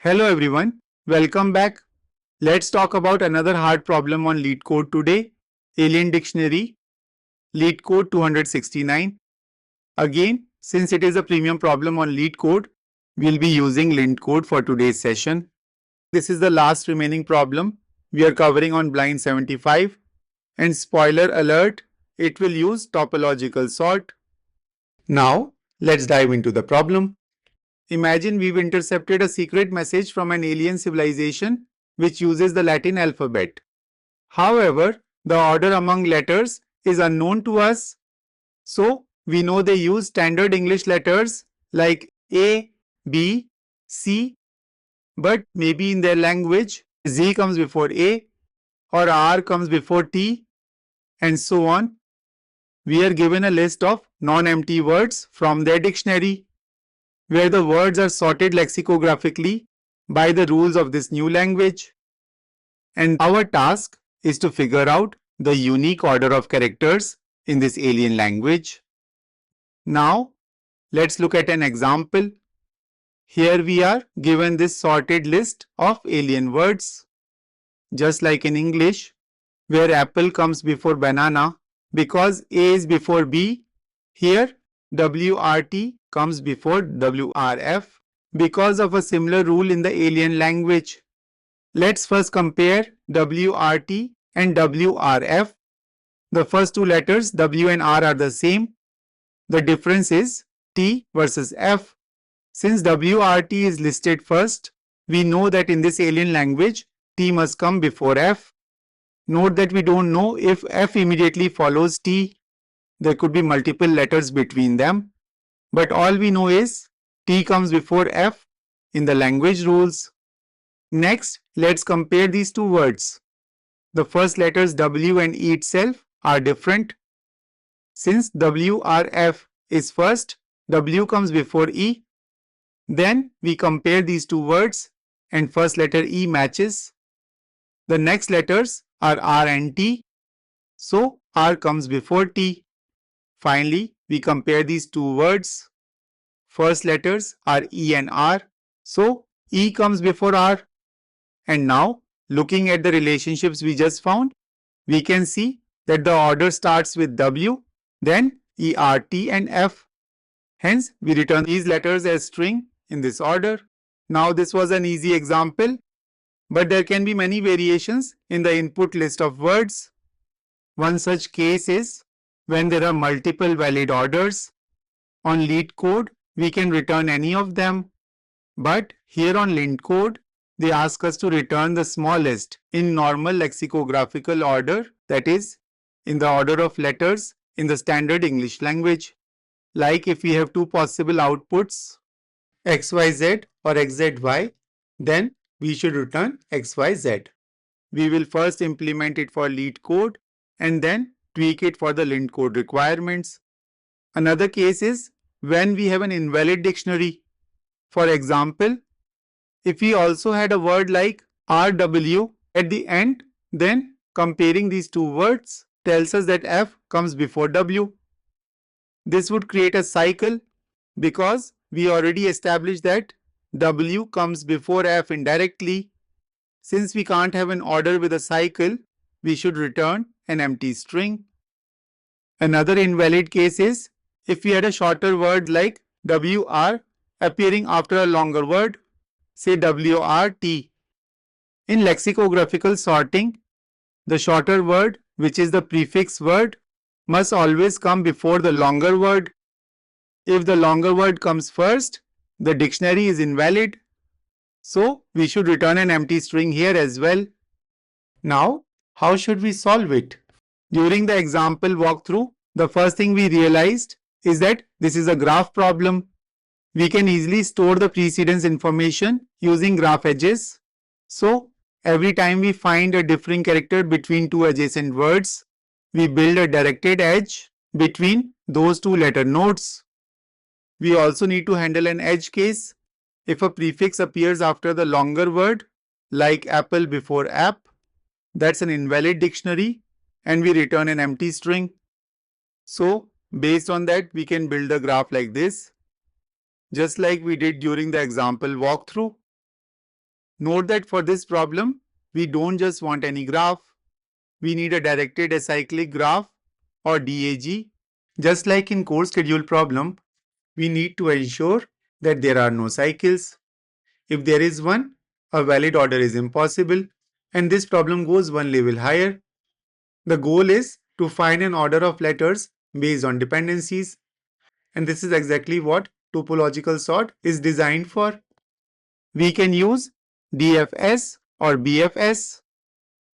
Hello everyone, welcome back. Let's talk about another hard problem on LeetCode today. Alien Dictionary, LeetCode 269. Again, since it is a premium problem on LeetCode, we'll be using LintCode for today's session. This is the last remaining problem we are covering on Blind 75. And spoiler alert, it will use topological sort. Now, let's dive into the problem. Imagine we've intercepted a secret message from an alien civilization which uses the Latin alphabet. However, the order among letters is unknown to us. So, we know they use standard English letters like A, B, C, but maybe in their language, Z comes before A or R comes before T and so on. We are given a list of non-empty words from their dictionary, where the words are sorted lexicographically by the rules of this new language. And our task is to figure out the unique order of characters in this alien language. Now, let's look at an example. Here we are given this sorted list of alien words. Just like in English, where apple comes before banana, because A is before B, here WRT comes before WRF because of a similar rule in the alien language. Let's first compare WRT and WRF. The first two letters W and R are the same. The difference is T versus F. Since WRT is listed first, we know that in this alien language, T must come before F. Note that we don't know if F immediately follows T. There could be multiple letters between them. But all we know is T comes before F in the language rules. Next, let's compare these two words. The first letters W and E itself are different. Since WRF is first, W comes before E. Then we compare these two words and first letter E matches. The next letters are R and T. So R comes before T. Finally, we compare these two words. First letters are E and R. So E comes before R. And now, looking at the relationships we just found, we can see that the order starts with W, then E, R, T and F. Hence, we return these letters as string in this order. Now, this was an easy example, but there can be many variations in the input list of words. One such case is when there are multiple valid orders. On LeetCode, we can return any of them. But here on LintCode, they ask us to return the smallest in normal lexicographical order, that is, in the order of letters in the standard English language. Like if we have two possible outputs, XYZ or XZY, then we should return XYZ. We will first implement it for LeetCode and then tweak it for the LintCode requirements. Another case is when we have an invalid dictionary. For example, if we also had a word like RW at the end, then comparing these two words tells us that F comes before W. This would create a cycle because we already established that W comes before F indirectly. Since we can't have an order with a cycle, we should return an empty string. Another invalid case is if we had a shorter word like WR appearing after a longer word, say WRT. In lexicographical sorting, the shorter word, which is the prefix word, must always come before the longer word. If the longer word comes first, the dictionary is invalid. So, we should return an empty string here as well. Now, how should we solve it? During the example walkthrough, the first thing we realized is that this is a graph problem. We can easily store the precedence information using graph edges. So, every time we find a differing character between two adjacent words, we build a directed edge between those two letter nodes. We also need to handle an edge case. If a prefix appears after the longer word, like apple before app, that's an invalid dictionary and we return an empty string. So, based on that, we can build a graph like this, just like we did during the example walkthrough. Note that for this problem, we don't just want any graph. We need a directed acyclic graph or DAG. Just like in course schedule problem, we need to ensure that there are no cycles. If there is one, a valid order is impossible, and this problem goes one level higher. The goal is to find an order of letters based on dependencies, and this is exactly what topological sort is designed for. We can use DFS or BFS.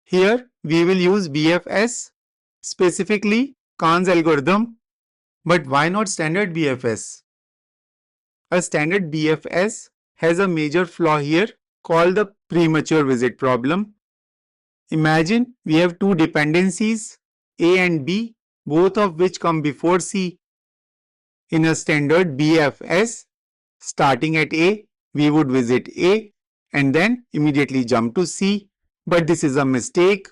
Here we will use BFS, specifically Kahn's algorithm. But why not standard BFS? A standard BFS has a major flaw here called the premature visit problem. Imagine we have two dependencies, A and B, both of which come before C. In a standard BFS, starting at A, we would visit A and then immediately jump to C. But this is a mistake.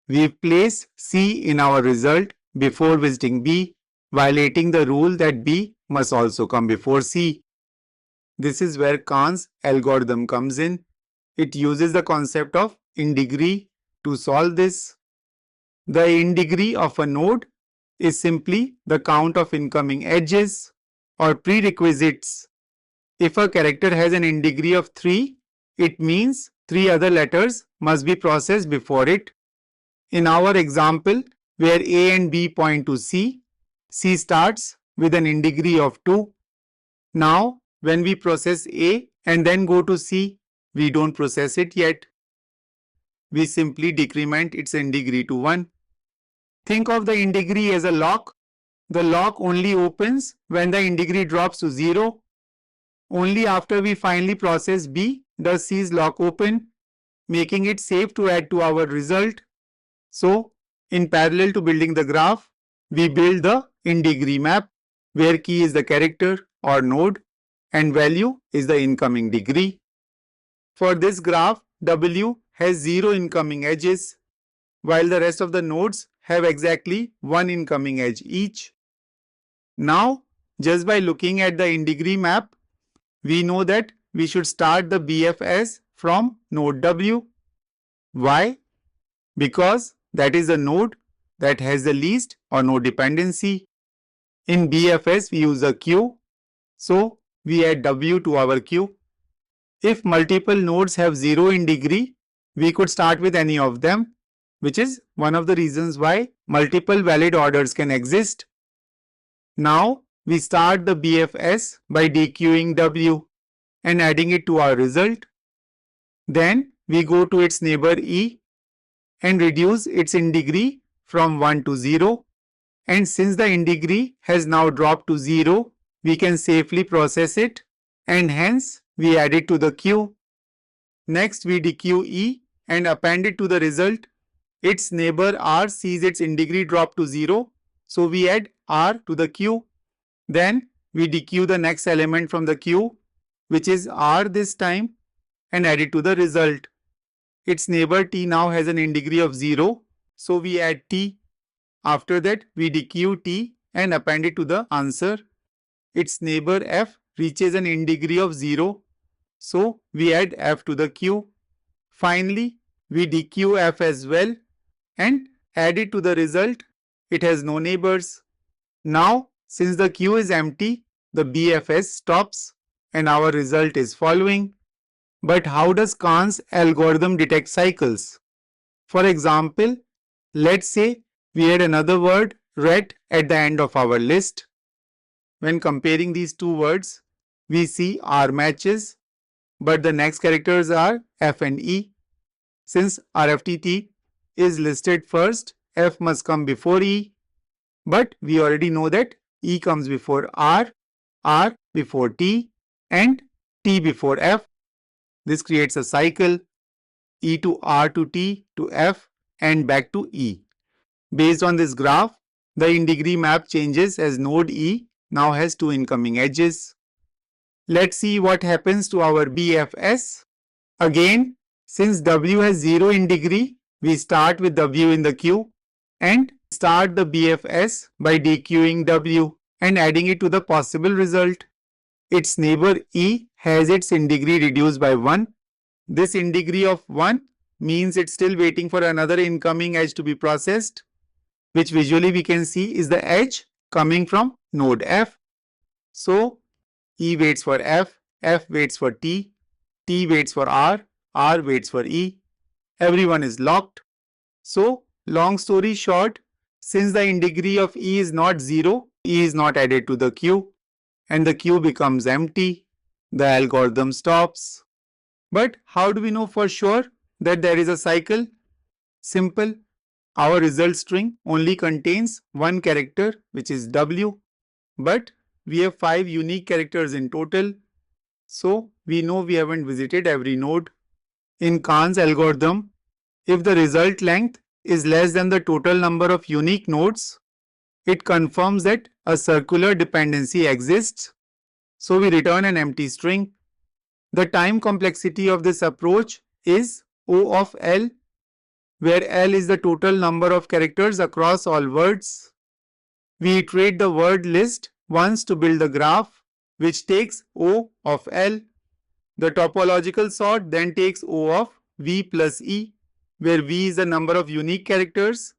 We place C in our result before visiting B, violating the rule that B must also come before C. This is where Kahn's algorithm comes in. It uses the concept of in-degree to solve this. The in-degree of a node is simply the count of incoming edges or prerequisites. If a character has an in-degree of 3, it means 3 other letters must be processed before it. In our example, where A and B point to C, C starts with an in-degree of 2. Now, when we process A and then go to C, we don't process it yet. We simply decrement its in-degree to 1. Think of the in-degree as a lock. The lock only opens when the in-degree drops to 0. Only after we finally process B does C's lock open, making it safe to add to our result. So, in parallel to building the graph, we build the in-degree map, where key is the character or node and value is the incoming degree. For this graph, W has 0 incoming edges, while the rest of the nodes have exactly 1 incoming edge each. Now, just by looking at the in-degree map, we know that we should start the BFS from node W. Why? Because that is the node that has the least or no dependency. In BFS, we use a queue, so we add W to our queue. If multiple nodes have 0 in degree, we could start with any of them, which is one of the reasons why multiple valid orders can exist. Now, we start the BFS by dequeuing W and adding it to our result. Then, we go to its neighbor E and reduce its in degree from 1 to 0. And since the in degree has now dropped to 0, we can safely process it and hence we add it to the queue. Next, we dequeue E and append it to the result. Its neighbor R sees its in degree drop to 0, so we add R to the queue. Then, we dequeue the next element from the queue, which is R this time, and add it to the result. Its neighbor T now has an in degree of 0, so we add T. After that, we dequeue T and append it to the answer. Its neighbor F reaches an in degree of 0, so we add F to the queue. Finally, we dequeue F as well and add it to the result. It has no neighbors. Now, since the queue is empty, the BFS stops and our result is following. But how does Kahn's algorithm detect cycles? For example, let's say we had another word red at the end of our list. When comparing these two words, we see R matches, but the next characters are F and E. Since RFTT is listed first, F must come before E. But we already know that E comes before R before T, and T before F. This creates a cycle, E to R to T to F and back to E. Based on this graph, the in degree map changes as node E now has 2 incoming edges. Let's see what happens to our BFS. Again, since W has 0 in degree, we start with W in the queue and start the BFS by dequeuing W and adding it to the possible result. Its neighbor E has its in degree reduced by 1, This in degree of 1 means it's still waiting for another incoming edge to be processed, which visually we can see is the edge coming from node F. So E waits for F waits for T waits for R waits for E. Everyone is locked. So long story short, since the in degree of E is not 0, E is not added to the queue and the queue becomes empty. The algorithm stops. But how do we know for sure that there is a cycle? Simple. Our result string only contains one character, which is W, but we have 5 unique characters in total. So we know we haven't visited every node. In Kahn's algorithm, if the result length is less than the total number of unique nodes, it confirms that a circular dependency exists. So we return an empty string. The time complexity of this approach is O of L, where L is the total number of characters across all words. We iterate the word list once to build the graph, which takes O of L. The topological sort then takes O of V plus E, where V is the number of unique characters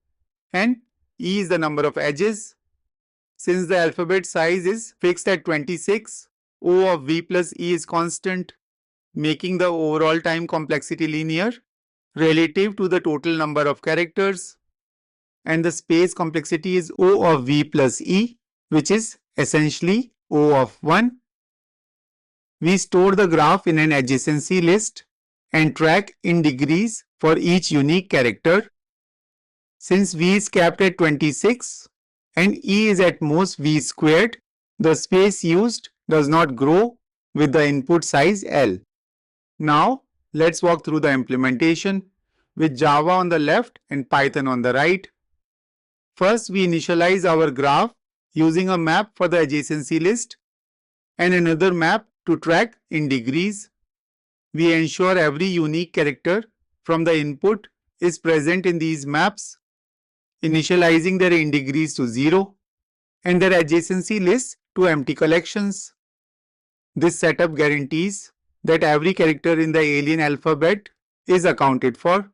and E is the number of edges. Since the alphabet size is fixed at 26, O of V plus E is constant, making the overall time complexity linear relative to the total number of characters, and the space complexity is O of V plus E, which is essentially O of 1. We store the graph in an adjacency list and track in degrees for each unique character. Since V is capped at 26 and E is at most V squared, the space used does not grow with the input size L. Now, let's walk through the implementation with Java on the left and Python on the right. First, we initialize our graph using a map for the adjacency list and another map to track in degrees. We ensure every unique character from the input is present in these maps, initializing their in degrees to 0 and their adjacency lists to empty collections. This setup guarantees that every character in the alien alphabet is accounted for,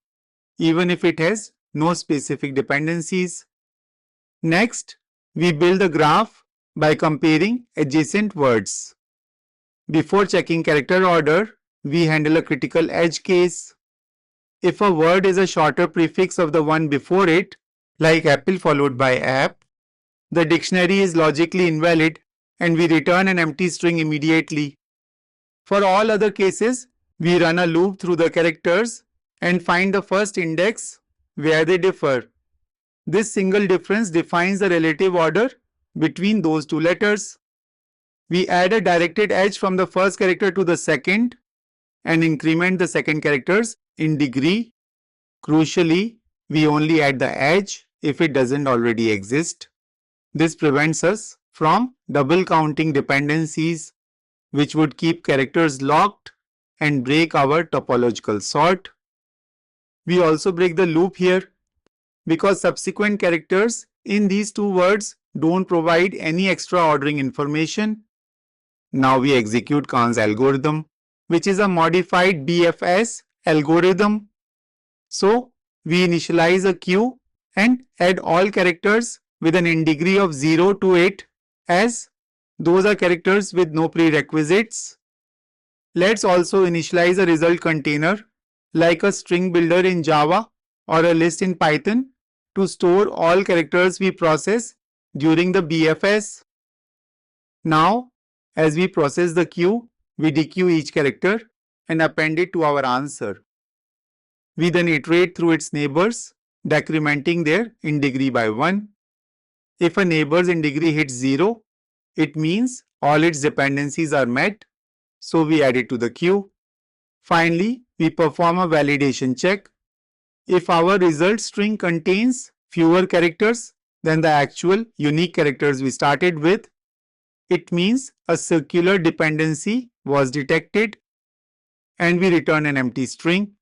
even if it has no specific dependencies. Next, we build the graph by comparing adjacent words. Before checking character order, we handle a critical edge case. If a word is a shorter prefix of the one before it, like apple followed by app, the dictionary is logically invalid and we return an empty string immediately. For all other cases, we run a loop through the characters and find the first index where they differ. This single difference defines the relative order between those two letters. We add a directed edge from the first character to the second and increment the second characters in degree. Crucially, we only add the edge if it doesn't already exist. This prevents us from double counting dependencies, which would keep characters locked and break our topological sort. We also break the loop here because subsequent characters in these two words don't provide any extra ordering information. Now we execute Kahn's algorithm, which is a modified BFS algorithm. So we initialize a queue and add all characters with an in degree of 0 to 8 as those are characters with no prerequisites. Let's also initialize a result container like a string builder in Java or a list in Python to store all characters we process during the BFS. Now, as we process the queue, we dequeue each character and append it to our answer. We then iterate through its neighbors, decrementing their in degree by 1. If a neighbor's in degree hits 0, it means all its dependencies are met, so we add it to the queue. Finally, we perform a validation check. If our result string contains fewer characters than the actual unique characters we started with, it means a circular dependency was detected and we return an empty string.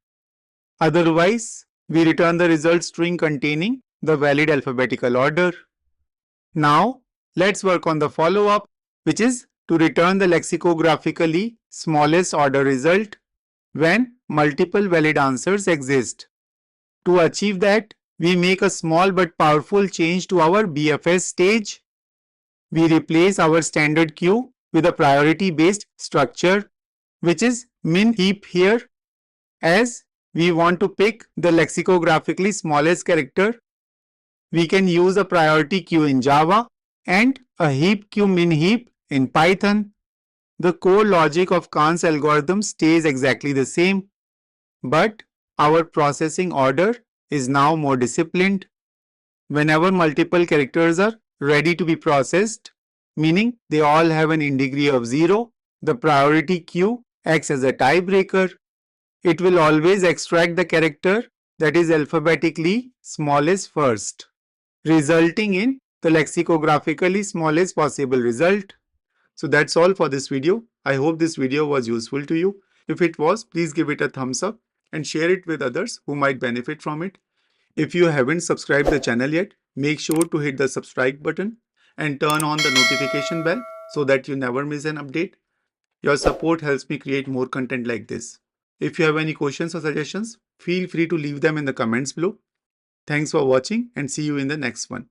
Otherwise, we return the result string containing the valid alphabetical order. Now, let's work on the follow-up, which is to return the lexicographically smallest order result when multiple valid answers exist. To achieve that, we make a small but powerful change to our BFS stage. We replace our standard queue with a priority-based structure, which is min heap here, as we want to pick the lexicographically smallest character. We can use a priority queue in Java and a heap queue min heap in Python. The core logic of Kahn's algorithm stays exactly the same, but our processing order is now more disciplined. Whenever multiple characters are ready to be processed, meaning they all have an in degree of 0, the priority queue acts as a tiebreaker. It will always extract the character that is alphabetically smallest first, resulting in the lexicographically smallest possible result. So that's all for this video. I hope this video was useful to you. If it was, please give it a thumbs up and share it with others who might benefit from it. If you haven't subscribed the channel yet, make sure to hit the subscribe button and turn on the notification bell so that you never miss an update. Your support helps me create more content like this. If you have any questions or suggestions, feel free to leave them in the comments below. Thanks for watching and see you in the next one.